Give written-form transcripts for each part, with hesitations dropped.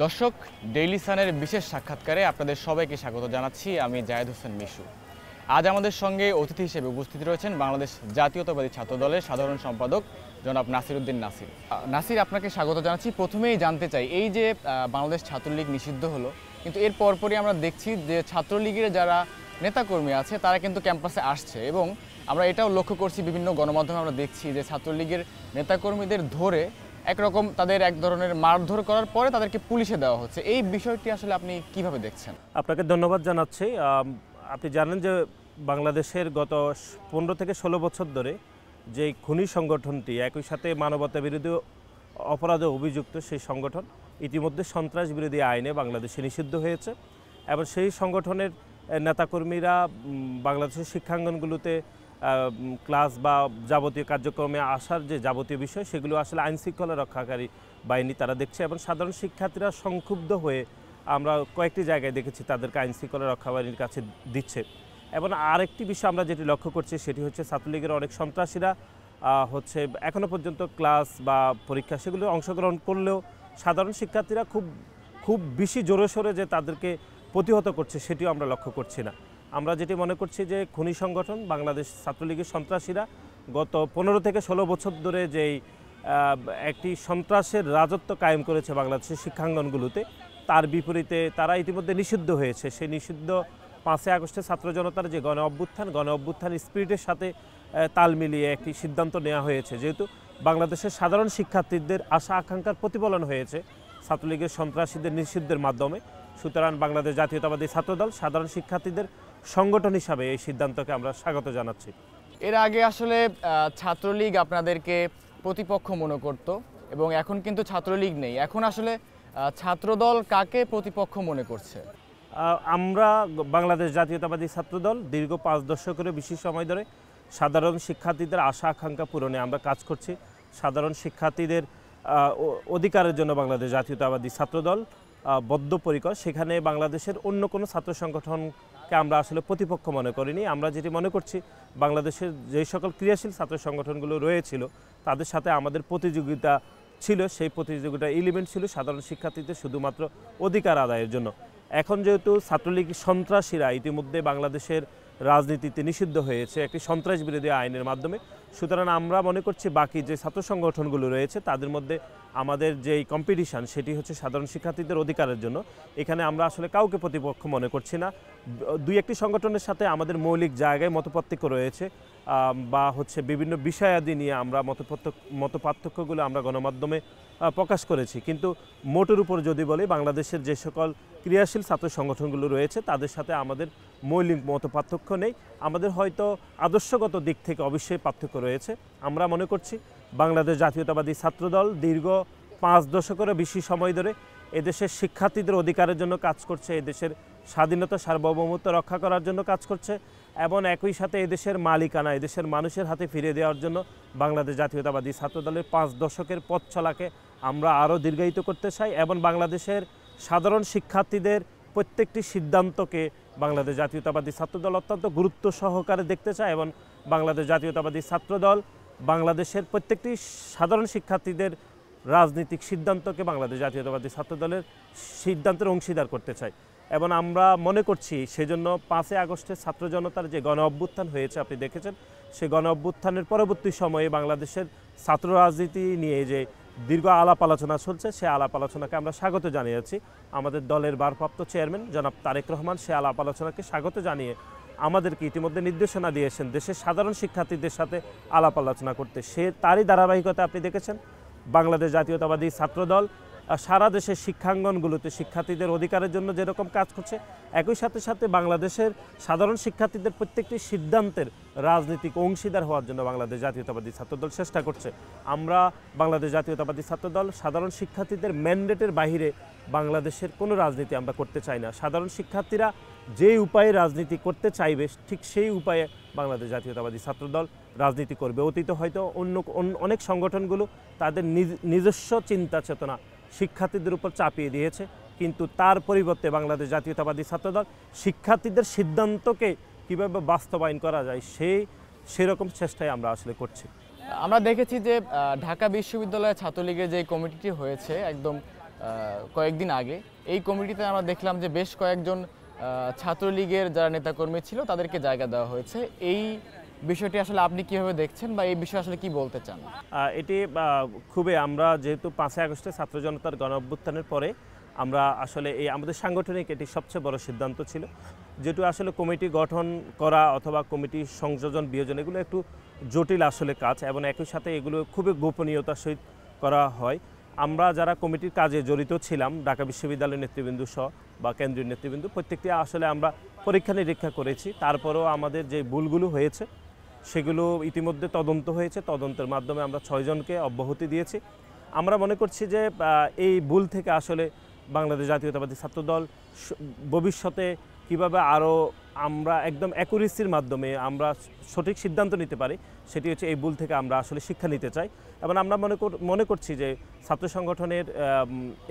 দর্শক, ডেইলি সানের বিশেষ সাক্ষাৎকারে আপনাদের সবাইকে স্বাগত জানাচ্ছি। আমি জায়েদ হোসেন মিশু। আজ আমাদের সঙ্গে অতিথি হিসেবে উপস্থিত রয়েছেন বাংলাদেশ জাতীয়তাবাদী ছাত্র দলের সাধারণ সম্পাদক জনাব নাসির উদ্দিন নাসির। নাসির, আপনাকে স্বাগত জানাচ্ছি। প্রথমেই জানতে চাই, এই যে বাংলাদেশ ছাত্রলীগ নিষিদ্ধ হলো, কিন্তু এর পরপরই আমরা দেখছি যে ছাত্রলীগের যারা নেতাকর্মী আছে তারা কিন্তু ক্যাম্পাসে আসছে, এবং আমরা এটাও লক্ষ্য করছি বিভিন্ন গণমাধ্যমে আমরা দেখছি যে ছাত্রলীগের নেতাকর্মীদের ধরে একরকম তাদের এক ধরনের মারধর করার পরে তাদেরকে পুলিশে দেওয়া হচ্ছে। এই বিষয়টি আসলে আপনি কিভাবে দেখছেন? আপনাকে ধন্যবাদ জানাচ্ছি। আপনি জানেন যে বাংলাদেশের গত 15 থেকে 16 বছর ধরে যে খুনি সংগঠনটি, একই সাথে মানবতা বিরোধী অপরাধে অভিযুক্ত সেই সংগঠন ইতিমধ্যে সন্ত্রাস বিরোধী আইনে বাংলাদেশে নিষিদ্ধ হয়েছে, এবং সেই সংগঠনের নেতাকর্মীরা বাংলাদেশের শিক্ষাঙ্গনগুলোতে ক্লাস বা যাবতীয় কার্যক্রমে আসার যে যাবতীয় বিষয়, সেগুলো আসলে আইনশৃঙ্খলা রক্ষাকারী বাহিনী তারা দেখছে, এবং সাধারণ শিক্ষার্থীরা সংক্ষুব্ধ হয়ে আমরা কয়েকটি জায়গায় দেখেছি তাদেরকে আইনশৃঙ্খলা রক্ষা বাহিনীর কাছে দিচ্ছে। এবং আরেকটি বিষয় আমরা যেটি লক্ষ্য করছি সেটি হচ্ছে ছাত্রলীগের অনেক সন্ত্রাসীরা হচ্ছে এখনও পর্যন্ত ক্লাস বা পরীক্ষা সেগুলো অংশগ্রহণ করলেও সাধারণ শিক্ষার্থীরা খুব বেশি জোরে সোরে যে তাদেরকে প্রতিহত করছে সেটিও আমরা লক্ষ্য করছি না। আমরা যেটি মনে করছি যে খুনি সংগঠন বাংলাদেশ ছাত্রলীগের সন্ত্রাসীরা গত 15 থেকে 16 বছর ধরে যেই একটি সন্ত্রাসের রাজত্ব কায়েম করেছে বাংলাদেশের শিক্ষাঙ্গনগুলোতে, তার বিপরীতে তারা ইতিমধ্যে নিষিদ্ধ হয়েছে। সেই নিষিদ্ধ 5 আগস্টের ছাত্র জনতার যে গণ অভ্যুত্থান স্পিরিটের সাথে তাল মিলিয়ে একটি সিদ্ধান্ত নেওয়া হয়েছে, যেহেতু বাংলাদেশের সাধারণ শিক্ষার্থীদের আশা আকাঙ্ক্ষার প্রতিফলন হয়েছে ছাত্রলীগের সন্ত্রাসীদের নিষিদ্ধের মাধ্যমে। সুতরাং বাংলাদেশ জাতীয়তাবাদী ছাত্রদল সাধারণ শিক্ষার্থীদের সংগঠন হিসাবে এই সিদ্ধান্তকে আমরা স্বাগত জানাচ্ছি। এর আগে আসলে ছাত্রলীগ আপনাদেরকে প্রতিপক্ষ মনে করত, এবং এখন কিন্তু ছাত্রলীগ নেই। এখন আসলে ছাত্রদল কাকে প্রতিপক্ষ মনে করছে? আমরা বাংলাদেশ জাতীয়তাবাদী ছাত্রদল দীর্ঘ 5 দশকেরও বেশি সময় ধরে সাধারণ শিক্ষার্থীদের আশা আকাঙ্ক্ষা পূরণে আমরা কাজ করছি। সাধারণ শিক্ষার্থীদের অধিকারের জন্য বাংলাদেশ জাতীয়তাবাদী ছাত্রদল বদ্ধপরিকর। সেখানে বাংলাদেশের অন্য কোনো ছাত্র সংগঠনকে আমরা আসলে প্রতিপক্ষ মনে করিনি। আমরা যেটি মনে করছি, বাংলাদেশের যে সকল ক্রিয়াশীল ছাত্র সংগঠনগুলো রয়েছিল তাদের সাথে আমাদের প্রতিযোগিতা ছিল, সেই প্রতিযোগিতা এলিমেন্ট ছিল সাধারণ শিক্ষার্থীদের শুধুমাত্র অধিকার আদায়ের জন্য। এখন যেহেতু ছাত্রলীগ সন্ত্রাসীরা ইতিমধ্যে বাংলাদেশের রাজনীতিতে নিষিদ্ধ হয়েছে একটি সন্ত্রাস বিরোধী আইনের মাধ্যমে, সুতরাং আমরা মনে করছি বাকি যে ছাত্র সংগঠনগুলো রয়েছে তাদের মধ্যে আমাদের যেই কম্পিটিশান সেটি হচ্ছে সাধারণ শিক্ষার্থীদের অধিকারের জন্য। এখানে আমরা আসলে কাউকে প্রতিপক্ষ মনে করছি না। দুই একটি সংগঠনের সাথে আমাদের মৌলিক জায়গায় মতপার্থক্য রয়েছে, বা হচ্ছে বিভিন্ন বিষয়াদি নিয়ে আমরা মতপার্থক্যগুলো আমরা গণমাধ্যমে প্রকাশ করেছি, কিন্তু মোটের উপর যদি বলি বাংলাদেশের যে সকল ক্রিয়াশীল ছাত্র সংগঠনগুলো রয়েছে তাদের সাথে আমাদের মৌলিক মতপার্থক্য নেই। আমাদের হয়তো আদর্শগত দিক থেকে অবশ্যই পার্থক্য রয়েছে। আমরা মনে করছি বাংলাদেশ জাতীয়তাবাদী ছাত্রদল দীর্ঘ 5 দশকেরও বেশি সময় ধরে এদেশের শিক্ষার্থীদের অধিকারের জন্য কাজ করছে, এদেশের স্বাধীনতা সার্বভৌমত্ব রক্ষা করার জন্য কাজ করছে, এবং একই সাথে এদেশের মালিকানা এদেশের মানুষের হাতে ফিরিয়ে দেওয়ার জন্য বাংলাদেশ জাতীয়তাবাদী ছাত্রদলের 5 দশকের পথ চলাকে আমরা আরও দীর্ঘায়িত করতে চাই, এবং বাংলাদেশের সাধারণ শিক্ষার্থীদের প্রত্যেকটি সিদ্ধান্তকে বাংলাদেশ জাতীয়তাবাদী ছাত্রদল অত্যন্ত গুরুত্ব সহকারে দেখতে চায়, এবং বাংলাদেশ জাতীয়তাবাদী ছাত্রদল বাংলাদেশের প্রত্যেকটি সাধারণ শিক্ষার্থীদের রাজনৈতিক সিদ্ধান্তকে বাংলাদেশ জাতীয়তাবাদী ছাত্রদলের সিদ্ধান্তের অংশীদার করতে চাই। এবং আমরা মনে করছি সেজন্য 5 আগস্টের ছাত্র জনতার যে গণ অভ্যুত্থান হয়েছে আপনি দেখেছেন, সেই গণ অভ্যুত্থানের পরবর্তী সময়ে বাংলাদেশের ছাত্র রাজনীতি নিয়ে যে দীর্ঘ আলাপ আলোচনা চলছে, সেই আলাপ আলোচনাকে আমরা স্বাগত জানিয়েছি। আমাদের দলের ভারপ্রাপ্ত চেয়ারম্যান জনাব তারেক রহমান সেই আলাপ আলোচনাকে স্বাগত জানিয়ে আমাদেরকে ইতিমধ্যে নির্দেশনা দিয়েছেন দেশের সাধারণ শিক্ষার্থীদের সাথে আলাপ আলোচনা করতে। তারই ধারাবাহিকতা আপনি দেখেছেন বাংলাদেশ জাতীয়তাবাদী ছাত্রদল সারা দেশের শিক্ষাঙ্গনগুলোতে শিক্ষার্থীদের অধিকারের জন্য যেরকম কাজ করছে, একই সাথে সাথে বাংলাদেশের সাধারণ শিক্ষার্থীদের প্রত্যেকটি সিদ্ধান্তের রাজনৈতিক অংশীদার হওয়ার জন্য বাংলাদেশ জাতীয়তাবাদী ছাত্রদল চেষ্টা করছে। আমরা বাংলাদেশ জাতীয়তাবাদী ছাত্রদল সাধারণ শিক্ষার্থীদের ম্যান্ডেটের বাইরে বাংলাদেশের কোনো রাজনীতি আমরা করতে চাই না। সাধারণ শিক্ষার্থীরা যে উপায়ে রাজনীতি করতে চাইবে ঠিক সেই উপায়ে বাংলাদেশ জাতীয়তাবাদী ছাত্রদল রাজনীতি করবে। অতীতে হয়তো অনেক সংগঠনগুলো তাদের নিজস্ব চিন্তা চেতনা শিক্ষার্থীদের উপর চাপিয়ে দিয়েছে, কিন্তু তার পরিবর্তে বাংলাদেশ জাতীয়তাবাদী ছাত্রদল শিক্ষার্থীদের সিদ্ধান্তকে কীভাবে বাস্তবায়ন করা যায় সেরকম চেষ্টাই আমরা আসলে করছি। আমরা দেখেছি যে ঢাকা বিশ্ববিদ্যালয় ছাত্রলীগের যে কমিটিটি হয়েছে একদম কয়েকদিন আগে এই কমিটিতে আমরা দেখলাম যে বেশ কয়েকজন ছাত্রলীগের যারা নেতাকর্মী ছিল তাদেরকে জায়গা দেওয়া হয়েছে। এই বিষয়টি আসলে আপনি কিভাবে দেখছেন বা এই বিষয়ে আসলে কি বলতে চান? এটি খুবই, আমরা যেহেতু 5ই আগস্টে ছাত্র জনতার গণ অভ্যুত্থানের পরে আমরা আসলে এই আমাদের সাংগঠনিক এটি সবচেয়ে বড় সিদ্ধান্ত ছিল, যেহেতু আসলে কমিটি গঠন করা অথবা কমিটি সংযোজন বিয়োজন এগুলো একটু জটিল আসলে কাজ, এবং একই সাথে এগুলো খুবই গোপনীয়তার সহিত করা হয়। আমরা যারা কমিটির কাজে জড়িত ছিলাম, ঢাকা বিশ্ববিদ্যালয়ের নেতৃবৃন্দ সহ বা কেন্দ্রীয় নেতৃবৃন্দ প্রত্যেকটি আসলে আমরা পরীক্ষা নিরীক্ষা করেছি। তারপরেও আমাদের যে ভুলগুলো হয়েছে সেগুলো ইতিমধ্যে তদন্ত হয়েছে, তদন্তের মাধ্যমে আমরা 6 জনকে অব্যাহতি দিয়েছি। আমরা মনে করছি যে এই ভুল থেকে আসলে বাংলাদেশ জাতীয়তাবাদী ছাত্রদল ভবিষ্যতে কিভাবে আরও আমরা একদম অ্যাকুরেসির মাধ্যমে আমরা সঠিক সিদ্ধান্ত নিতে পারি, সেটি হচ্ছে এই ভুল থেকে আমরা আসলে শিক্ষা নিতে চাই। এবং আমরা মনে করছি যে ছাত্র সংগঠনের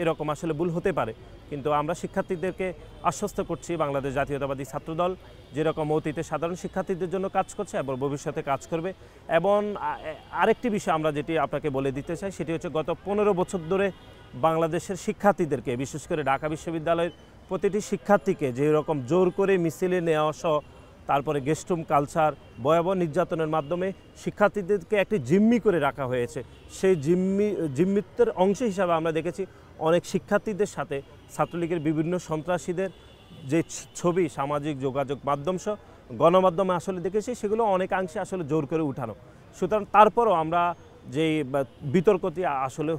এরকম আসলে ভুল হতে পারে, কিন্তু আমরা শিক্ষার্থীদেরকে আশ্বস্ত করছি বাংলাদেশ জাতীয়তাবাদী ছাত্রদল যেরকম অতীতে সাধারণ শিক্ষার্থীদের জন্য কাজ করছে এবং ভবিষ্যতে কাজ করবে। এবং আরেকটি বিষয় আমরা যেটি আপনাকে বলে দিতে চাই, সেটি হচ্ছে গত 15 বছর ধরে বাংলাদেশের শিক্ষার্থীদেরকে, বিশেষ করে ঢাকা বিশ্ববিদ্যালয়ের প্রতিটি শিক্ষার্থীকে যে রকম জোর করে মিছিলে নেওয়া সহ তারপরে গেস্টরুম কালচার, ভয়াবহ নির্যাতনের মাধ্যমে শিক্ষার্থীদেরকে একটি জিম্মি করে রাখা হয়েছে। সেই জিম্মিত্বের অংশ হিসাবে আমরা দেখেছি অনেক শিক্ষার্থীদের সাথে ছাত্রলীগের বিভিন্ন সন্ত্রাসীদের যে ছবি সামাজিক যোগাযোগ মাধ্যম সহ গণমাধ্যমে আসলে দেখেছি, সেগুলো অনেকাংশে আসলে জোর করে উঠানো। সুতরাং তারপরও আমরা যেই বিতর্কটি আসলে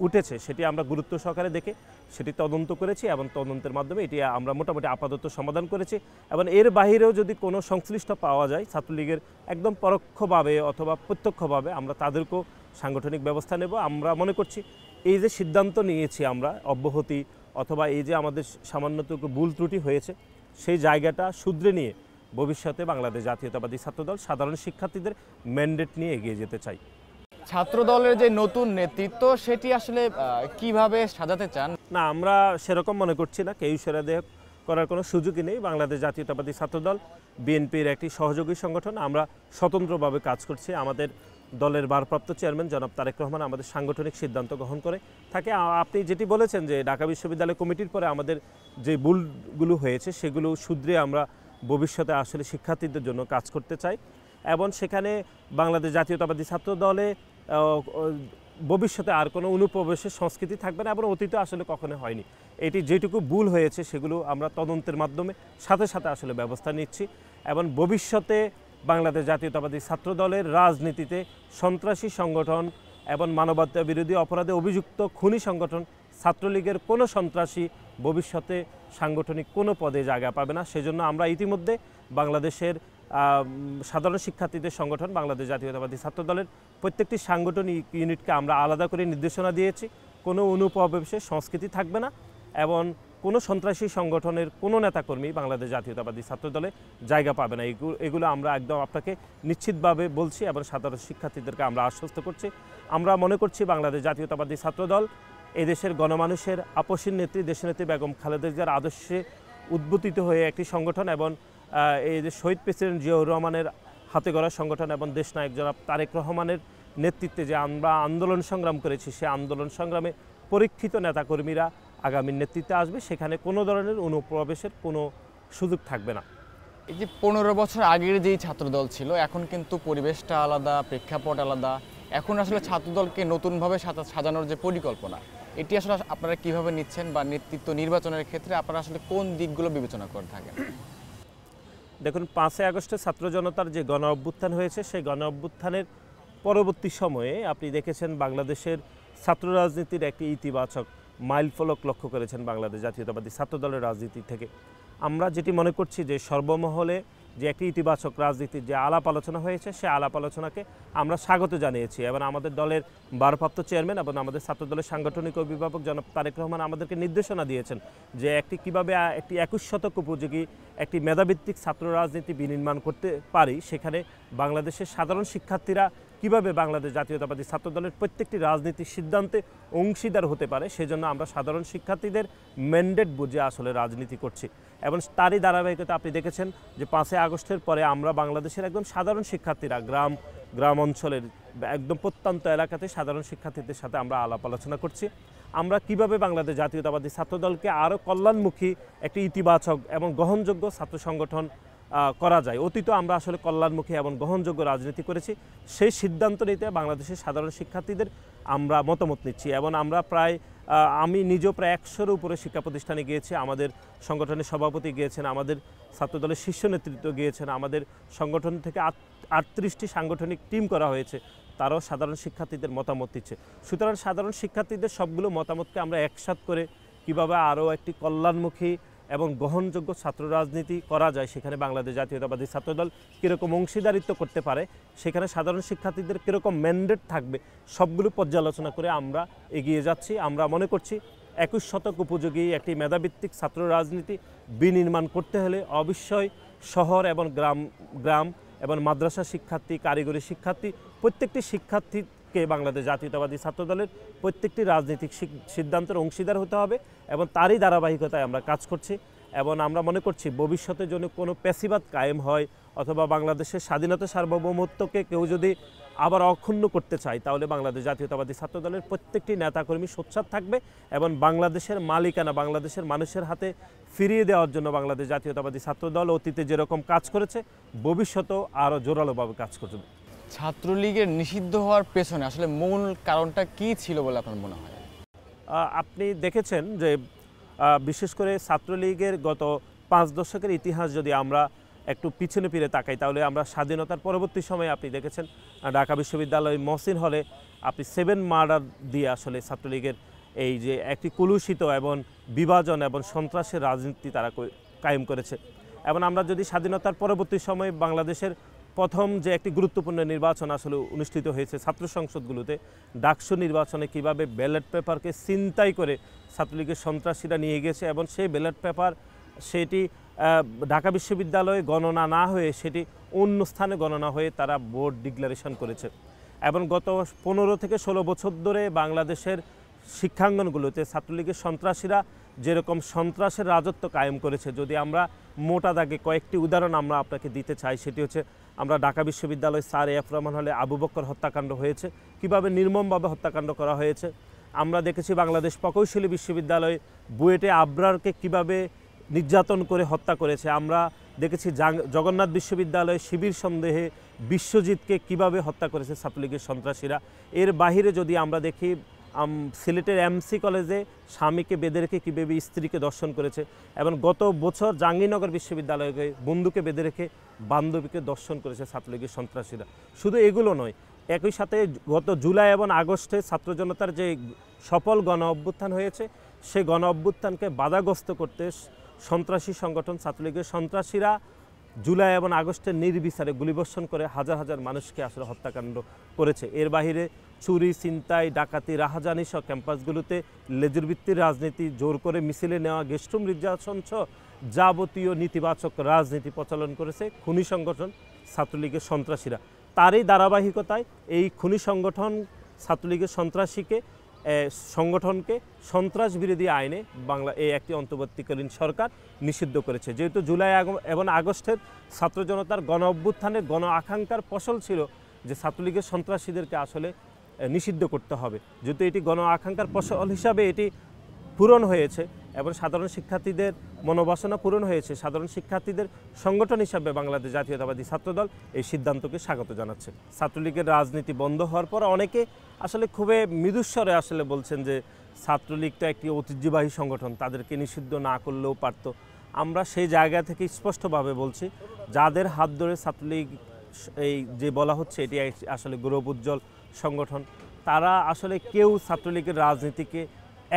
উঠেছে সেটি আমরা গুরুত্ব সহকারে দেখে সেটি তদন্ত করেছি এবং তদন্তের মাধ্যমে এটি আমরা মোটামুটি আপাতত সমাধান করেছি। এবং এর বাহিরেও যদি কোনো সংশ্লিষ্ট পাওয়া যায় ছাত্রলীগের একদম পরোক্ষভাবে অথবা প্রত্যক্ষভাবে, আমরা তাদেরকেও সাংগঠনিক ব্যবস্থা নেব। আমরা মনে করছি এই যে সিদ্ধান্ত নিয়েছি আমরা অব্যাহতি অথবা এই যে আমাদের সামান্যটুকু ভুল ত্রুটি হয়েছে, সেই জায়গাটা শুধরে নিয়ে ভবিষ্যতে বাংলাদেশ জাতীয়তাবাদী ছাত্রদল সাধারণ শিক্ষার্থীদের ম্যান্ডেট নিয়ে এগিয়ে যেতে চাই। ছাত্র দলের যে নতুন নেতৃত্ব সেটি আসলে কিভাবে সাজাতে চান? না, আমরা সেরকম মনে করছি না, কেউ সেরাদেহ করার কোনো সুযোগই নেই। বাংলাদেশ জাতীয়তাবাদী ছাত্রদল বিএনপির একটি সহযোগী সংগঠন, আমরা স্বতন্ত্রভাবে কাজ করছি। আমাদের দলের ভারপ্রাপ্ত চেয়ারম্যান জনাব তারেক রহমান আমাদের সাংগঠনিক সিদ্ধান্ত গ্রহণ করে থাকে। আপনি যেটি বলেছেন যে ঢাকা বিশ্ববিদ্যালয় কমিটির পরে আমাদের যে ভুলগুলো হয়েছে সেগুলো শুধরে আমরা ভবিষ্যতে আসলে শিক্ষার্থীদের জন্য কাজ করতে চাই। এবং সেখানে বাংলাদেশ জাতীয়তাবাদী ছাত্রদলে ভবিষ্যতে আর কোনো অনুপ্রবেশের সংস্কৃতি থাকবে না এবং অতীতে আসলে কখনো হয়নি। এটি যেটুকু ভুল হয়েছে সেগুলো আমরা তদন্তের মাধ্যমে সাথে সাথে আসলে ব্যবস্থা নিচ্ছি। এবং ভবিষ্যতে বাংলাদেশ জাতীয়তাবাদী ছাত্রদলের রাজনীতিতে সন্ত্রাসী সংগঠন এবং মানবতা বিরোধী অপরাধে অভিযুক্ত খুনি সংগঠন ছাত্রলীগের কোনো সন্ত্রাসী ভবিষ্যতে সাংগঠনিক কোনো পদে জায়গা পাবে না। সেজন্য আমরা ইতিমধ্যে বাংলাদেশের সাধারণ শিক্ষার্থীদের সংগঠন বাংলাদেশ জাতীয়তাবাদী ছাত্রদলের প্রত্যেকটি সাংগঠনিক ইউনিটকে আমরা আলাদা করে নির্দেশনা দিয়েছি। কোনো অনুপ্রবেশের সংস্কৃতি থাকবে না এবং কোনো সন্ত্রাসী সংগঠনের কোনো নেতাকর্মী বাংলাদেশ জাতীয়তাবাদী ছাত্রদলে জায়গা পাবে না। এগুলো আমরা একদম আপনাকে নিশ্চিতভাবে বলছি এবং সাধারণ শিক্ষার্থীদেরকে আমরা আশ্বস্ত করছি। আমরা মনে করছি বাংলাদেশ জাতীয়তাবাদী ছাত্রদল এদেশের গণমানুষের আপসীন নেত্রী দেশনেত্রী বেগম খালেদা জিয়ার আদর্শে উদ্বুদ্ধ হয়ে একটি সংগঠন এবং এই যে শহীদ প্রেসিডেন্ট জিয়াউর রহমানের হাতে গড়া সংগঠন এবং দেশনায়ক জনাব তারেক রহমানের নেতৃত্বে যে আমরা আন্দোলন সংগ্রাম করেছি, সে আন্দোলন সংগ্রামে পরীক্ষিত নেতাকর্মীরা আগামী নেতৃত্বে আসবে। সেখানে কোনো ধরনের অনুপ্রবেশের কোনো সুযোগ থাকবে না। এই যে 15 বছর আগের যেই ছাত্রদল ছিল, এখন কিন্তু পরিবেশটা আলাদা, প্রেক্ষাপট আলাদা। এখন আসলে ছাত্রদলকে নতুনভাবে সাজানোর যে পরিকল্পনা, এটি আসলে আপনারা কিভাবে নিচ্ছেন বা নেতৃত্ব নির্বাচনের ক্ষেত্রে আপনারা আসলে কোন দিকগুলো বিবেচনা করে থাকেন? দেখুন, 5ই আগস্টে ছাত্র জনতার যে গণ অভ্যুত্থান হয়েছে, সেই গণ অভ্যুত্থানের পরবর্তী সময়ে আপনি দেখেছেন বাংলাদেশের ছাত্র রাজনীতির একটি ইতিবাচক মাইলফলক লক্ষ্য করেছেন বাংলাদেশ জাতীয়তাবাদী ছাত্রদলের রাজনীতি থেকে। আমরা যেটি মনে করছি যে সর্বমহলে যে একটি ইতিবাচক রাজনীতির যে আলাপ আলোচনা হয়েছে, সে আলাপ আলোচনাকে আমরা স্বাগত জানিয়েছি এবং আমাদের দলের ভারপ্রাপ্ত চেয়ারম্যান এবং আমাদের ছাত্রদলের সাংগঠনিক অভিভাবক জনাব তারেক রহমান আমাদেরকে নির্দেশনা দিয়েছেন যে কীভাবে একটি 21 শতক উপযোগী একটি মেধাভিত্তিক ছাত্র রাজনীতি বিনির্মাণ করতে পারি, সেখানে বাংলাদেশের সাধারণ শিক্ষার্থীরা কিভাবে বাংলাদেশ জাতীয়তাবাদী ছাত্রদলের প্রত্যেকটি রাজনীতির সিদ্ধান্তে অংশীদার হতে পারে, সেজন্য আমরা সাধারণ শিক্ষার্থীদের ম্যান্ডেট বুঝে আসলে রাজনীতি করছি। এবং তারই ধারাবাহিকতা আপনি দেখেছেন যে 5ই আগস্টের পরে আমরা বাংলাদেশের একদম সাধারণ শিক্ষার্থীরা গ্রাম অঞ্চলের একদম প্রত্যন্ত এলাকাতে সাধারণ শিক্ষার্থীদের সাথে আমরা আলাপ আলোচনা করছি। আমরা কিভাবে বাংলাদেশ জাতীয়তাবাদী ছাত্রদলকে আরও কল্যাণমুখী একটি ইতিবাচক এবং গ্রহণযোগ্য ছাত্র সংগঠন করা যায়। অতীত আমরা আসলে কল্যাণমুখী এবং গ্রহণযোগ্য রাজনীতি করেছি, সেই সিদ্ধান্ত নিতে বাংলাদেশের সাধারণ শিক্ষার্থীদের আমরা মতামত নিচ্ছি এবং আমরা প্রায় আমি নিজেও প্রায় 100-এর উপরে শিক্ষা প্রতিষ্ঠানে গিয়েছি। আমাদের সংগঠনের সভাপতি গিয়েছেন, আমাদের ছাত্রদলের শীর্ষ নেতৃত্ব গিয়েছেন, আমাদের সংগঠন থেকে 38টি সাংগঠনিক টিম করা হয়েছে, তারাও সাধারণ শিক্ষার্থীদের মতামত দিচ্ছে। সুতরাং সাধারণ শিক্ষার্থীদের সবগুলো মতামতকে আমরা একসাথ করে কীভাবে আরও একটি কল্যাণমুখী এবং গ্রহণযোগ্য ছাত্র রাজনীতি করা যায়, সেখানে বাংলাদেশ জাতীয়তাবাদী ছাত্রদল কীরকম অংশীদারিত্ব করতে পারে, সেখানে সাধারণ শিক্ষার্থীদের কীরকম ম্যান্ডেট থাকবে, সবগুলো পর্যালোচনা করে আমরা এগিয়ে যাচ্ছি। আমরা মনে করছি 21 শতক উপযোগী একটি মেধাভিত্তিক ছাত্র রাজনীতি বিনির্মাণ করতে হলে অবশ্যই শহর এবং গ্রাম এবং মাদ্রাসা শিক্ষার্থী, কারিগরি শিক্ষার্থী, প্রত্যেকটি শিক্ষার্থীকে বাংলাদেশ জাতীয়তাবাদী ছাত্রদলের প্রত্যেকটি রাজনৈতিক সিদ্ধান্তের অংশীদার হতে হবে এবং তারই ধারাবাহিকতায় আমরা কাজ করছি। এবং আমরা মনে করছি ভবিষ্যতে যদি কোনো প্যাসিবাদ কায়েম হয় অথবা বাংলাদেশের স্বাধীনতা সার্বভৌমত্বকে কেউ যদি আবার অক্ষুণ্ণ করতে চায়, তাহলে বাংলাদেশ জাতীয়তাবাদী ছাত্রদলের প্রত্যেকটি নেতাকর্মী সোচ্চার থাকবে এবং বাংলাদেশের মালিকানা বাংলাদেশের মানুষের হাতে ফিরিয়ে দেওয়ার জন্য বাংলাদেশ জাতীয়তাবাদী ছাত্রদল অতীতে যেরকম কাজ করেছে ভবিষ্যতেও আরও জোরালোভাবে কাজ করবে। ছাত্রলীগের নিষিদ্ধ হওয়ার পেছনে আসলে মূল কারণটা কী ছিল বলে আপনার মনে হয়? আপনি দেখেছেন যে বিশেষ করে ছাত্রলীগের গত 5 দশকের ইতিহাস যদি আমরা একটু পিছনে ফিরে তাকাই, তাহলে আমরা স্বাধীনতার পরবর্তী সময়ে আপনি দেখেছেন ঢাকা বিশ্ববিদ্যালয় মহসিন হলে আপনি 7 মার্ডার দিয়ে আসলে ছাত্রলীগের এই যে একটি কলুষিত এবং বিভাজন এবং সন্ত্রাসের রাজনীতি তারা কায়েম করেছে। এবং আমরা যদি স্বাধীনতার পরবর্তী সময়ে বাংলাদেশের প্রথম যে একটি গুরুত্বপূর্ণ নির্বাচন আসলে অনুষ্ঠিত হয়েছে ছাত্র সংসদগুলোতে, ডাকসু নির্বাচনে কিভাবে ব্যালট পেপারকে ছিনতাই করে ছাত্রলীগের সন্ত্রাসীরা নিয়ে গেছে এবং সেই ব্যালট পেপার সেটি ঢাকা বিশ্ববিদ্যালয়ে গণনা না হয়ে সেটি অন্য স্থানে গণনা হয়ে তারা ভোট ডিক্লারেশন করেছে। এবং গত 15 থেকে 16 বছর ধরে বাংলাদেশের শিক্ষাঙ্গনগুলোতে ছাত্রলীগের সন্ত্রাসীরা যেরকম সন্ত্রাসের রাজত্ব কায়েম করেছে, যদি আমরা মোটা দাগে কয়েকটি উদাহরণ আমরা আপনাকে দিতে চাই, সেটি হচ্ছে আমরা ঢাকা বিশ্ববিদ্যালয় স্যার এফ রহমান হলে আবু বক্কর হত্যাকাণ্ড হয়েছে, কিভাবে নির্মমভাবে হত্যাকাণ্ড করা হয়েছে। আমরা দেখেছি বাংলাদেশ প্রকৌশলী বিশ্ববিদ্যালয় বুয়েটে আবরারকে কিভাবে নির্যাতন করে হত্যা করেছে। আমরা দেখেছি জগন্নাথ বিশ্ববিদ্যালয়ে শিবির সন্দেহে বিশ্বজিৎকে কিভাবে হত্যা করেছে ছাত্রলীগের সন্ত্রাসীরা। এর বাহিরে যদি আমরা দেখি সিলেটের এমসি কলেজে স্বামীকে বেঁধে রেখে কীভাবে স্ত্রীকে দর্শন করেছে এবং গত বছর জাহাঙ্গীরনগর বিশ্ববিদ্যালয়কে বন্ধুকে বেঁধে রেখে বান্ধবীকে দর্শন করেছে ছাত্রলীগের সন্ত্রাসীরা। শুধু এগুলো নয়, একই সাথে গত জুলাই এবং আগস্টে ছাত্র জনতার যে সফল গণ অভ্যুত্থান হয়েছে, সেই গণ অভ্যুত্থানকে বাধাগ্রস্ত করতে সন্ত্রাসী সংগঠন ছাত্রলীগের সন্ত্রাসীরা জুলাই এবং আগস্টে নির্বিচারে গুলিবর্ষণ করে হাজার হাজার মানুষকে আসলে হত্যাকাণ্ড করেছে। এর বাহিরে চুরি, ছিনতাই, ডাকাতি, রাহাজানি সহ ক্যাম্পাসগুলোতে লেজুর ভিত্তির রাজনীতি, জোর করে মিছিলে নেওয়া, গেস্টরুম নির্যাতন সহ যাবতীয় নেতিবাচক রাজনীতি প্রচলন করেছে খুনি সংগঠন ছাত্রলীগের সন্ত্রাসীরা। তারই ধারাবাহিকতায় এই খুনি সংগঠন ছাত্রলীগের সংগঠনকে সন্ত্রাস বিরোধী আইনে এই একটি অন্তর্বর্তীকালীন সরকার নিষিদ্ধ করেছে। যেহেতু জুলাই এবং আগস্টের ছাত্র জনতার গণ অভ্যুত্থানের গণ আকাঙ্ক্ষার ফসল ছিল যে ছাত্রলীগের সন্ত্রাসীদেরকে আসলে নিষিদ্ধ করতে হবে, যেহেতু এটি গণ আকাঙ্ক্ষার ফসল হিসাবে এটি পূরণ হয়েছে এবং সাধারণ শিক্ষার্থীদের মনোবাসনা পূরণ হয়েছে, সাধারণ শিক্ষার্থীদের সংগঠন হিসাবে বাংলাদেশ জাতীয়তাবাদী ছাত্রদল এই সিদ্ধান্তকে স্বাগত জানাচ্ছে। ছাত্রলীগের রাজনীতি বন্ধ হওয়ার পর অনেকে আসলে খুবই মৃদুস্বরে আসলে বলছেন যে ছাত্রলীগ তো একটি ঐতিহ্যবাহী সংগঠন, তাদেরকে নিষিদ্ধ না করলেও পারত। আমরা সেই জায়গা থেকে স্পষ্টভাবে বলছি, যাদের হাত ধরে ছাত্রলীগ এই যে বলা হচ্ছে এটি আসলে গৌরব উজ্জ্বল সংগঠন, তারা আসলে কেউ ছাত্রলীগের রাজনীতিকে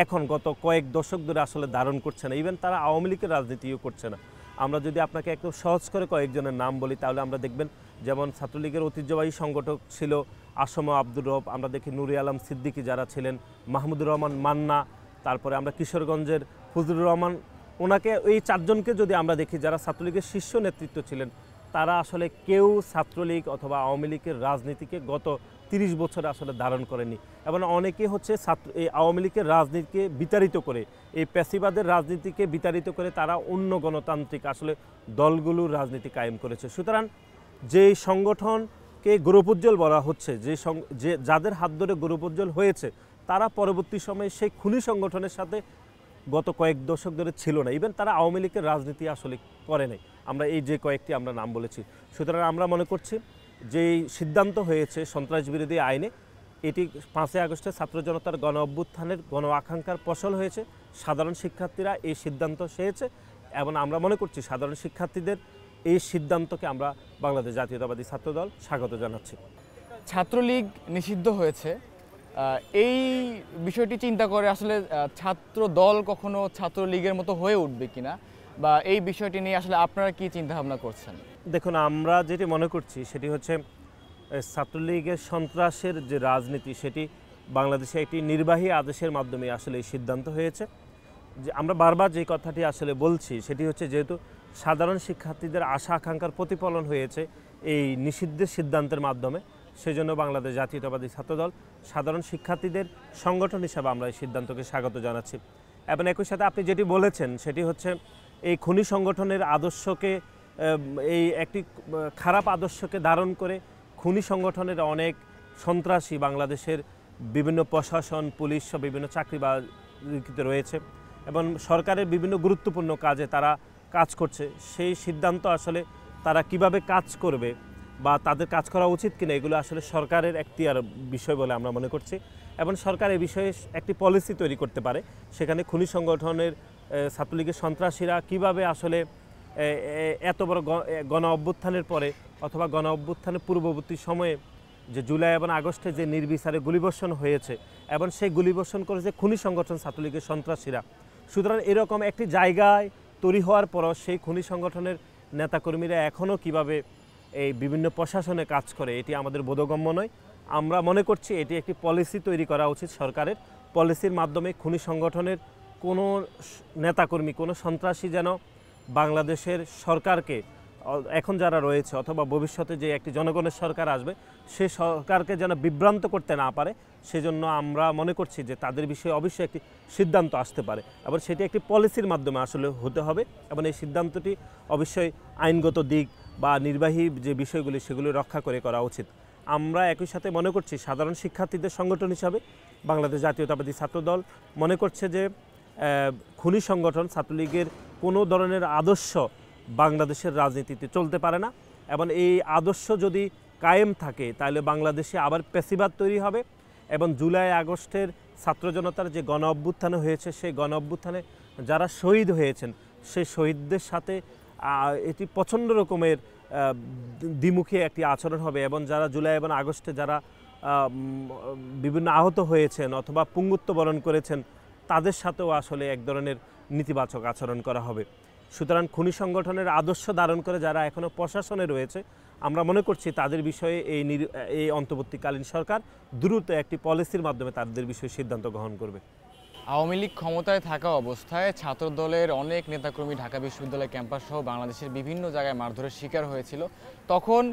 এখন গত কয়েক দশক ধরে আসলে ধারণ করছে না, ইভেন তারা আওয়ামী লীগের রাজনীতিও করছে না। আমরা যদি আপনাকে একটু সহজ করে কয়েকজনের নাম বলি, তাহলে আমরা দেখবেন যেমন ছাত্রলীগের ঐতিহ্যবাহী সংগঠক ছিল আসম আব্দুর রব, আমরা দেখি নুরে আলম সিদ্দিকী যারা ছিলেন, মাহমুদুর রহমান মান্না, তারপরে আমরা কিশোরগঞ্জের ফজলুর রহমান, ওনাকে এই 4 জনকে যদি আমরা দেখি যারা ছাত্রলীগের শীর্ষ নেতৃত্ব ছিলেন, তারা আসলে কেউ ছাত্রলীগ অথবা আওয়ামী লীগের রাজনীতিকে গত 30 বছরে আসলে ধারণ করেনি। এবং অনেকে হচ্ছে এই আওয়ামী লীগের রাজনীতিকে বিতাড়িত করে, এই প্যাসিবাদের রাজনীতিকে বিতাড়িত করে তারা অন্য গণতান্ত্রিক আসলে দলগুলোর রাজনীতি কায়েম করেছে। সুতরাং যে সংগঠনকে গৌরবোজ্জ্বল বলা হচ্ছে, যে যাদের হাত ধরে গৌরবোজ্জ্বল হয়েছে, তারা পরবর্তী সময়ে সেই খুনি সংগঠনের সাথে গত কয়েক দশক ধরে ছিল না। ইভেন তারা আওয়ামী লীগের রাজনীতি আসলে করে নাই। আমরা এই যে কয়েকটি আমরা নাম বলেছি, সুতরাং আমরা মনে করছি যে এই সিদ্ধান্ত হয়েছে সন্ত্রাস বিরোধী আইনে, এটি 5ই আগস্টের ছাত্র জনতার গণ অভ্যুত্থানের গণ আকাঙ্ক্ষার ফসল হয়েছে। সাধারণ শিক্ষার্থীরা এই সিদ্ধান্ত হয়েছে এবং আমরা মনে করছি সাধারণ শিক্ষার্থীদের এই সিদ্ধান্তকে আমরা বাংলাদেশ জাতীয়তাবাদী ছাত্রদল স্বাগত জানাচ্ছি। ছাত্রলীগ নিষিদ্ধ হয়েছে, এই বিষয়টি চিন্তা করে আসলে ছাত্র দল কখনো ছাত্রলীগের মতো হয়ে উঠবে কিনা, বা এই বিষয়টি নিয়ে আসলে আপনারা কি চিন্তা ভাবনা করছেন? দেখুন, আমরা যেটি মনে করছি সেটি হচ্ছে ছাত্রলীগের সন্ত্রাসের যে রাজনীতি সেটি বাংলাদেশে একটি নির্বাহী আদেশের মাধ্যমে আসলে এই সিদ্ধান্ত হয়েছে। যে আমরা বারবার যে কথাটি আসলে বলছি সেটি হচ্ছে যেহেতু সাধারণ শিক্ষার্থীদের আশা আকাঙ্ক্ষার প্রতিফলন হয়েছে এই নিষিদ্ধের সিদ্ধান্তের মাধ্যমে, সেজন্য বাংলাদেশ জাতীয়তাবাদী ছাত্রদল সাধারণ শিক্ষার্থীদের সংগঠন হিসাবে আমরা এই সিদ্ধান্তকে স্বাগত জানাচ্ছি। এবং একই সাথে আপনি যেটি বলেছেন সেটি হচ্ছে এই খুনি সংগঠনের আদর্শকে, এই একটি খারাপ আদর্শকে ধারণ করে খুনি সংগঠনের অনেক সন্ত্রাসী বাংলাদেশের বিভিন্ন প্রশাসন, পুলিশ সব বিভিন্ন চাকরি বাকরিতে রয়েছে এবং সরকারের বিভিন্ন গুরুত্বপূর্ণ কাজে তারা কাজ করছে। সেই সিদ্ধান্ত আসলে তারা কিভাবে কাজ করবে বা তাদের কাজ করা উচিত কিনা, এগুলো আসলে সরকারের এখতিয়ার বিষয় বলে আমরা মনে করছি। এবং সরকার এই বিষয়ে একটি পলিসি তৈরি করতে পারে, সেখানে খুনি সংগঠনের ছাত্রলীগের সন্ত্রাসীরা কিভাবে আসলে এত বড় গণ অভ্যুত্থানের পরে অথবা গণ অভ্যুত্থানের পূর্ববর্তী সময়ে যে জুলাই এবং আগস্টে যে নির্বিচারে গুলিবর্ষণ হয়েছে এবং সেই গুলিবর্ষণ করেছে খুনি সংগঠন ছাত্রলীগের সন্ত্রাসীরা, সুতরাং এরকম একটি জায়গায় তৈরি হওয়ার পরও সেই খুনি সংগঠনের নেতাকর্মীরা এখনও কিভাবে এই বিভিন্ন প্রশাসনে কাজ করে এটি আমাদের বোধগম্য নয়। আমরা মনে করছি এটি একটি পলিসি তৈরি করা উচিত সরকারের। পলিসির মাধ্যমে খুনি সংগঠনের কোনো নেতাকর্মী, কোনো সন্ত্রাসী যেন বাংলাদেশের সরকারকে, এখন যারা রয়েছে অথবা ভবিষ্যতে যে একটি জনগণের সরকার আসবে সে সরকারকে যেন বিভ্রান্ত করতে না পারে, সেজন্য আমরা মনে করছি যে তাদের বিষয়ে অবশ্যই একটি সিদ্ধান্ত আসতে পারে এবং সেটি একটি পলিসির মাধ্যমে আসলে হতে হবে এবং এই সিদ্ধান্তটি অবশ্যই আইনগত দিক বা নির্বাহী যে বিষয়গুলি সেগুলি রক্ষা করে করা উচিত। আমরা একই সাথে মনে করছি সাধারণ শিক্ষার্থীদের সংগঠন হিসাবে বাংলাদেশ জাতীয়তাবাদী ছাত্রদল মনে করছে যে খুনি সংগঠন ছাত্রলীগের কোনো ধরনের আদর্শ বাংলাদেশের রাজনীতিতে চলতে পারে না এবং এই আদর্শ যদি কায়েম থাকে তাহলে বাংলাদেশে আবার পেশিবাদ তৈরি হবে এবং জুলাই আগস্টের ছাত্র জনতার যে গণ অভ্যুত্থান হয়েছে সেই গণ অভ্যুত্থানে যারা শহীদ হয়েছেন সেই শহীদদের সাথে এটি প্রচণ্ড রকমের দ্বিমুখী একটি আচরণ হবে এবং যারা জুলাই এবং আগস্টে যারা বিভিন্ন আহত হয়েছেন অথবা পুঙ্গুত্ব বরণ করেছেন তাদের সাথেও আসলে এক ধরনের নেতিবাচক আচরণ করা হবে। সুতরাং খুনি সংগঠনের আদর্শ ধারণ করে যারা এখনও প্রশাসনে রয়েছে আমরা মনে করছি তাদের বিষয়ে এই অন্তর্বর্তীকালীন সরকার দ্রুত একটি পলিসির মাধ্যমে তাদের বিষয়ে সিদ্ধান্ত গ্রহণ করবে। আওয়ামী লীগ ক্ষমতায় থাকা অবস্থায় ছাত্রদলের অনেক নেতাকর্মী ঢাকা বিশ্ববিদ্যালয় ক্যাম্পাস সহ বাংলাদেশের বিভিন্ন জায়গায় মারধরের শিকার হয়েছিল। তখন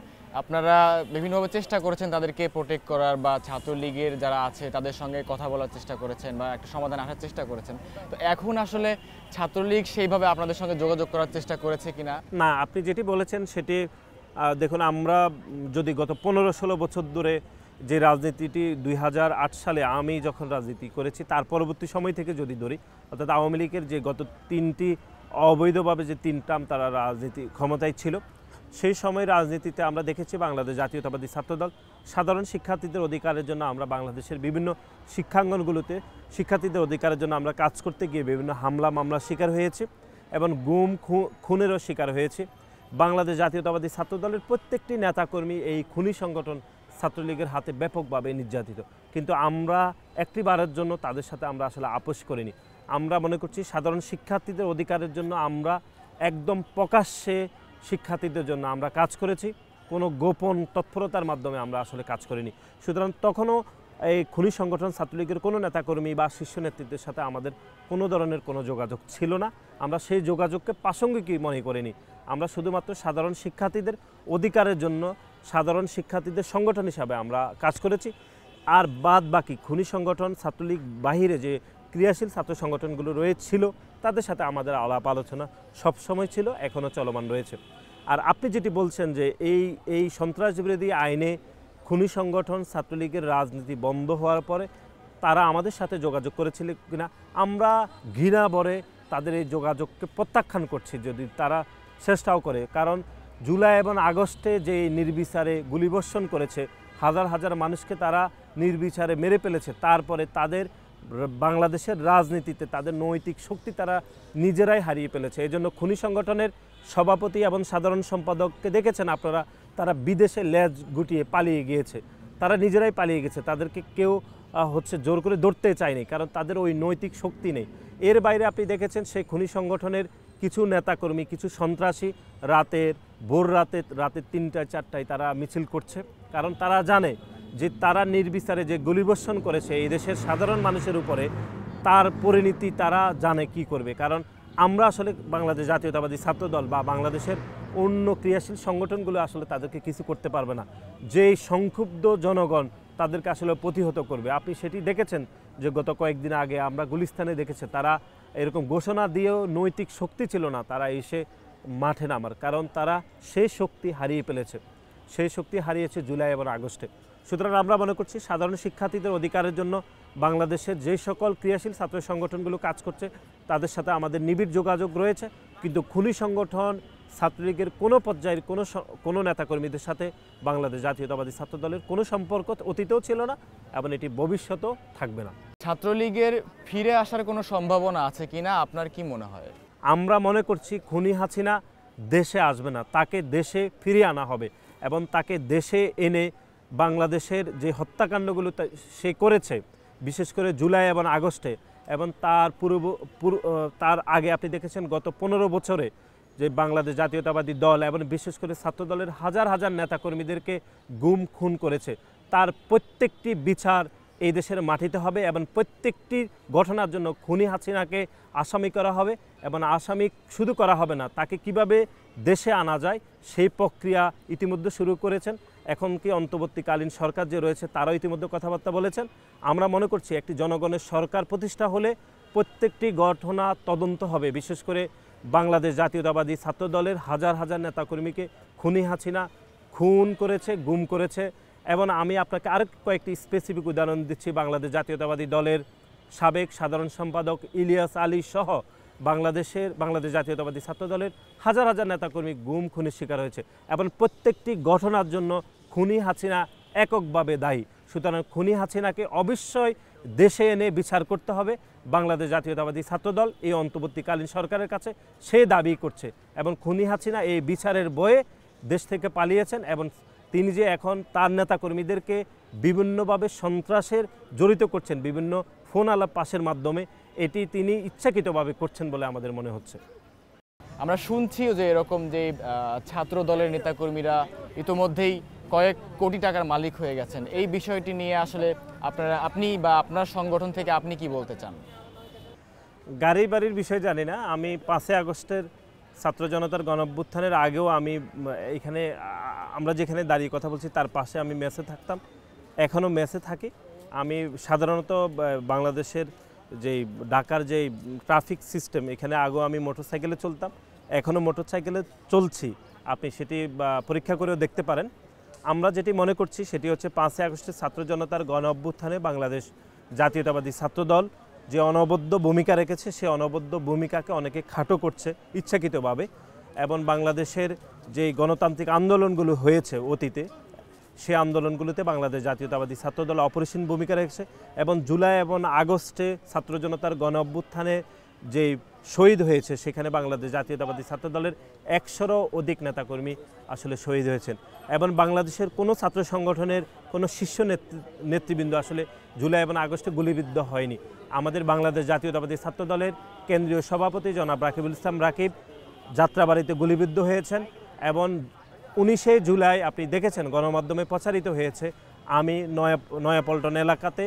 আপনারা বিভিন্নভাবে চেষ্টা করেছেন তাদেরকে প্রোটেক্ট করার বা ছাত্রলীগের যারা আছে তাদের সঙ্গে কথা বলার চেষ্টা করেছেন বা একটা সমাধান আসার চেষ্টা করেছেন। তো এখন আসলে ছাত্রলীগ সেইভাবে আপনাদের সঙ্গে যোগাযোগ করার চেষ্টা করেছে কিনা? না, আপনি যেটি বলেছেন সেটি দেখুন, আমরা যদি গত 15-16 বছর ধরে যে রাজনীতিটি 2008 সালে আমি যখন রাজনীতি করেছি তার পরবর্তী সময় থেকে যদি ধরি, অর্থাৎ আওয়ামী লীগের যে গত 3টি অবৈধভাবে যে 3 টার্ম তারা রাজনীতি ক্ষমতায় ছিল, সেই সময় রাজনীতিতে আমরা দেখেছি বাংলাদেশ জাতীয়তাবাদী ছাত্রদল সাধারণ শিক্ষার্থীদের অধিকারের জন্য আমরা বাংলাদেশের বিভিন্ন শিক্ষাঙ্গনগুলোতে শিক্ষার্থীদের অধিকারের জন্য আমরা কাজ করতে গিয়ে বিভিন্ন হামলা মামলার শিকার হয়েছি এবং গুম খুনেরও শিকার হয়েছি। বাংলাদেশ জাতীয়তাবাদী ছাত্রদলের প্রত্যেকটি নেতাকর্মী এই খুনি সংগঠন ছাত্রলীগের হাতে ব্যাপকভাবে নির্যাতিত, কিন্তু আমরা একটিবারের জন্য তাদের সাথে আমরা আসলে আপোষ করিনি। আমরা মনে করছি সাধারণ শিক্ষার্থীদের অধিকারের জন্য আমরা একদম প্রকাশ্যে শিক্ষার্থীদের জন্য আমরা কাজ করেছি, কোনো গোপন তৎপরতার মাধ্যমে আমরা আসলে কাজ করিনি। সুতরাং তখনও এই খুনি সংগঠন ছাত্রলীগের কোনো নেতাকর্মী বা শীর্ষ নেতৃত্বের সাথে আমাদের কোনো ধরনের কোনো যোগাযোগ ছিল না। আমরা সেই যোগাযোগকে প্রাসঙ্গিকই মনে করিনি। আমরা শুধুমাত্র সাধারণ শিক্ষার্থীদের অধিকারের জন্য সাধারণ শিক্ষার্থীদের সংগঠন হিসাবে আমরা কাজ করেছি। আর বাদ বাকি খুনি সংগঠন ছাত্রলীগ বাহিরে যে ক্রিয়াশীল ছাত্র সংগঠনগুলো রয়েছিল তাদের সাথে আমাদের আলাপ আলোচনা সবসময় ছিল, এখনও চলমান রয়েছে। আর আপনি যেটি বলছেন যে এই সন্ত্রাস বিরোধী আইনে খুনি সংগঠন ছাত্রলীগের রাজনীতি বন্ধ হওয়ার পরে তারা আমাদের সাথে যোগাযোগ করেছিল কিনা আমরা ঘৃণা ভরে তাদের এই যোগাযোগকে প্রত্যাখ্যান করছি যদি তারা চেষ্টাও করে। কারণ জুলাই এবং আগস্টে যে নির্বিচারে গুলিবর্ষণ করেছে, হাজার হাজার মানুষকে তারা নির্বিচারে মেরে ফেলেছে, তারপরে তাদের বাংলাদেশের রাজনীতিতে তাদের নৈতিক শক্তি তারা নিজেরাই হারিয়ে ফেলেছে। এই জন্য খুনি সংগঠনের সভাপতি এবং সাধারণ সম্পাদককে দেখেছেন আপনারা, তারা বিদেশে লেজ গুটিয়ে পালিয়ে গিয়েছে, তারা নিজেরাই পালিয়ে গেছে, তাদেরকে কেউ জোর করে ধরতে চায়নি, কারণ তাদের ওই নৈতিক শক্তি নেই। এর বাইরে আপনি দেখেছেন সেই খুনি সংগঠনের কিছু নেতাকর্মী, কিছু সন্ত্রাসী ভোর রাতে 3টায় 4টায় তারা মিছিল করছে, কারণ তারা জানে যে তারা নির্বিচারে যে গুলিবর্ষণ করেছে এই দেশের সাধারণ মানুষের উপরে, তার পরিণতি তারা জানে কি করবে। কারণ আমরা আসলে বাংলাদেশ জাতীয়তাবাদী ছাত্রদল বা বাংলাদেশের অন্য ক্রিয়াশীল সংগঠনগুলো আসলে তাদেরকে কিছু করতে পারবে না। যেই সংক্ষুব্ধ জনগণ তাদেরকে আসলে প্রতিহত করবে। আপনি সেটি দেখেছেন যে গত কয়েকদিন আগে আমরা গুলিস্তানে দেখেছি, তারা এরকম ঘোষণা দিয়েও নৈতিক শক্তি ছিল না তারা এসে মাঠে নামার, কারণ তারা সেই শক্তি হারিয়ে ফেলেছে, সেই শক্তি হারিয়েছে জুলাই এবং আগস্টে। সুতরাং আমরা মনে করছি সাধারণ শিক্ষার্থীদের অধিকারের জন্য বাংলাদেশের যে সকল ক্রিয়াশীল ছাত্র সংগঠনগুলো কাজ করছে তাদের সাথে আমাদের নিবিড় যোগাযোগ রয়েছে, কিন্তু খুনি সংগঠন ছাত্রলীগের কোনো পর্যায়ের কোনো নেতাকর্মীদের সাথে বাংলাদেশ জাতীয়তাবাদী ছাত্রদলের কোনো সম্পর্ক অতীতেও ছিল না এবং এটি ভবিষ্যতেও থাকবে না। ছাত্রলীগের ফিরে আসার কোনো সম্ভাবনা আছে কিনা আপনার কি মনে হয়? আমরা মনে করছি খুনি হাসিনা দেশে আসবে না, তাকে দেশে ফিরিয়ে আনা হবে এবং তাকে দেশে এনে বাংলাদেশের যে হত্যাকাণ্ডগুলো সে করেছে, বিশেষ করে জুলাই এবং আগস্টে এবং তার আগে আপনি দেখেছেন গত 15 বছরে যে বাংলাদেশ জাতীয়তাবাদী দল এবং বিশেষ করে ছাত্রদলের হাজার হাজার নেতাকর্মীদেরকে গুম খুন করেছে, তার প্রত্যেকটি বিচার এই দেশের মাটিতে হবে এবং প্রত্যেকটি ঘটনার জন্য খুনি হাসিনাকে আসামি করা হবে এবং আসামি শুধু করা হবে না, তাকে কিভাবে দেশে আনা যায় সেই প্রক্রিয়া ইতিমধ্যে শুরু করেছেন। এখন কি অন্তর্বর্তীকালীন সরকার যে রয়েছে তারাও ইতিমধ্যে কথাবার্তা বলেছেন। আমরা মনে করছি একটি জনগণের সরকার প্রতিষ্ঠা হলে প্রত্যেকটি ঘটনা তদন্ত হবে, বিশেষ করে বাংলাদেশ জাতীয়তাবাদী ছাত্রদলের হাজার হাজার নেতাকর্মীকে খুনি হাসিনা খুন করেছে, গুম করেছে। এবং আমি আপনাকে আরেক কয়েকটি স্পেসিফিক উদাহরণ দিচ্ছি। বাংলাদেশ জাতীয়তাবাদী দলের সাবেক সাধারণ সম্পাদক ইলিয়াস আলী সহ বাংলাদেশ জাতীয়তাবাদী ছাত্রদলের হাজার হাজার নেতাকর্মী গুম খুনের শিকার হয়েছে এবং প্রত্যেকটি ঘটনার জন্য খুনি হাসিনা এককভাবে দায়ী। সুতরাং খুনি হাসিনাকে অবশ্যই দেশে এনে বিচার করতে হবে। বাংলাদেশ জাতীয়তাবাদী ছাত্রদল এই অন্তর্বর্তীকালীন সরকারের কাছে সে দাবি করছে এবং খুনি হাসিনা এই বিচারের বয়ে দেশ থেকে পালিয়েছেন এবং তিনি যে এখন তার নেতাকর্মীদেরকে বিভিন্নভাবে সন্ত্রাসের জড়িত করছেন, বিভিন্ন ফোন আলাপ পাশের মাধ্যমে, এটি তিনি ইচ্ছাকৃতভাবে করছেন বলে আমাদের মনে হচ্ছে। আমরা শুনছিও যে এরকম যে ছাত্র দলের নেতাকর্মীরা ইতোমধ্যেই কয়েক কোটি টাকার মালিক হয়ে গেছেন, এই বিষয়টি নিয়ে আসলে আপনি বা আপনার সংগঠন থেকে আপনি কি বলতে চান? গাড়ি বাড়ির বিষয় জানি না, আমি 5 আগস্টের ছাত্র জনতার গণঅভ্যুত্থানের আগেও আমি এখানে আমরা যেখানে দাঁড়িয়ে কথা বলছি তার পাশে আমি মেসে থাকতাম, এখনও মেসে থাকি। আমি সাধারণত বাংলাদেশের যেই ঢাকার যেই ট্রাফিক সিস্টেম, এখানে আগেও আমি মোটরসাইকেলে চলতাম, এখনও মোটরসাইকেলে চলছি, আপনি সেটি পরীক্ষা করেও দেখতে পারেন। আমরা যেটি মনে করছি সেটি হচ্ছে 5 আগস্টের ছাত্র জনতার গণঅভ্যুত্থানে বাংলাদেশ জাতীয়তাবাদী ছাত্রদল যে অনবদ্য ভূমিকা রেখেছে, সে অনবদ্য ভূমিকাকে অনেকে খাটো করছে ইচ্ছাকৃতভাবে এবং বাংলাদেশের যে গণতান্ত্রিক আন্দোলনগুলো হয়েছে অতীতে, সেই আন্দোলনগুলোতে বাংলাদেশ জাতীয়তাবাদী ছাত্রদল অপরিসীম ভূমিকা রেখেছে এবং জুলাই এবং আগস্টে ছাত্র জনতার গণঅভ্যুত্থানে যে শহীদ হয়েছে সেখানে বাংলাদেশ জাতীয়তাবাদী ছাত্রদলের 100-রও অধিক নেতাকর্মী আসলে শহীদ হয়েছেন এবং বাংলাদেশের কোনো ছাত্র সংগঠনের কোনো শীর্ষ নেতৃবৃন্দ আসলে জুলাই এবং আগস্টে গুলিবিদ্ধ হয়নি। আমাদের বাংলাদেশ জাতীয়তাবাদী ছাত্রদলের কেন্দ্রীয় সভাপতি জনাব রাকিবুল ইসলাম রাকিব যাত্রাবাড়িতে গুলিবিদ্ধ হয়েছেন এবং 19শে জুলাই আপনি দেখেছেন গণমাধ্যমে প্রচারিত হয়েছে, আমি নয়াপল্টন এলাকাতে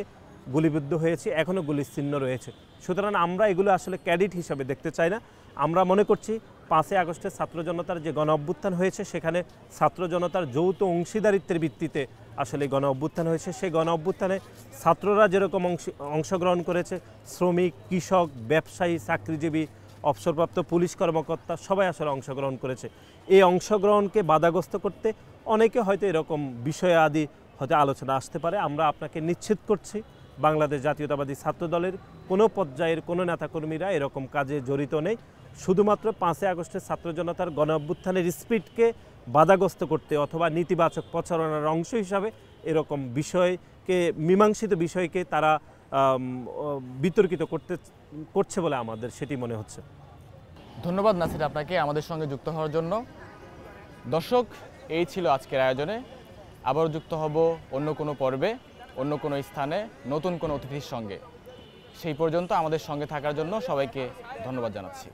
গুলিবিদ্ধ হয়েছি, এখনও গুলির চিহ্ন রয়েছে। সুতরাং আমরা এগুলো আসলে ক্যাডেট হিসাবে দেখতে চাই না। আমরা মনে করছি 5 আগস্টের ছাত্র জনতার যে গণ অভ্যুত্থান হয়েছে সেখানে ছাত্র জনতার যৌথ অংশীদারিত্বের ভিত্তিতে আসলে গণ অভ্যুত্থান হয়েছে। সেই গণ অভ্যুত্থানে ছাত্ররা যেরকম অংশগ্রহণ করেছে, শ্রমিক, কৃষক, ব্যবসায়ী, চাকরিজীবী, অবসরপ্রাপ্ত পুলিশ কর্মকর্তা সবাই আসলে অংশগ্রহণ করেছে। এই অংশগ্রহণকে বাধাগ্রস্ত করতে অনেকে হয়তো এরকম বিষয়াদি হয়তো আলোচনা আসতে পারে। আমরা আপনাকে নিশ্চিত করছি বাংলাদেশ জাতীয়তাবাদী ছাত্রদলের কোনো পর্যায়ের কোনো নেতাকর্মীরা এরকম কাজে জড়িত নেই। শুধুমাত্র 5ই আগস্টের ছাত্র জনতার গণ অভ্যুত্থানের স্পিডকে বাধাগ্রস্ত করতে অথবা নেতিবাচক প্রচারণার অংশ হিসাবে এরকম বিষয়কে, মীমাংসিত বিষয়কে তারা বিতর্কিত করছে বলে আমাদের সেটি মনে হচ্ছে। ধন্যবাদ নাসির আপনাকে আমাদের সঙ্গে যুক্ত হওয়ার জন্য। দর্শক, এই ছিল আজকের আয়োজনে। আবারও যুক্ত হব অন্য কোনো পর্বে, অন্য কোনো স্থানে, নতুন কোনো অতিথির সঙ্গে। সেই পর্যন্ত আমাদের সঙ্গে থাকার জন্য সবাইকে ধন্যবাদ জানাচ্ছি।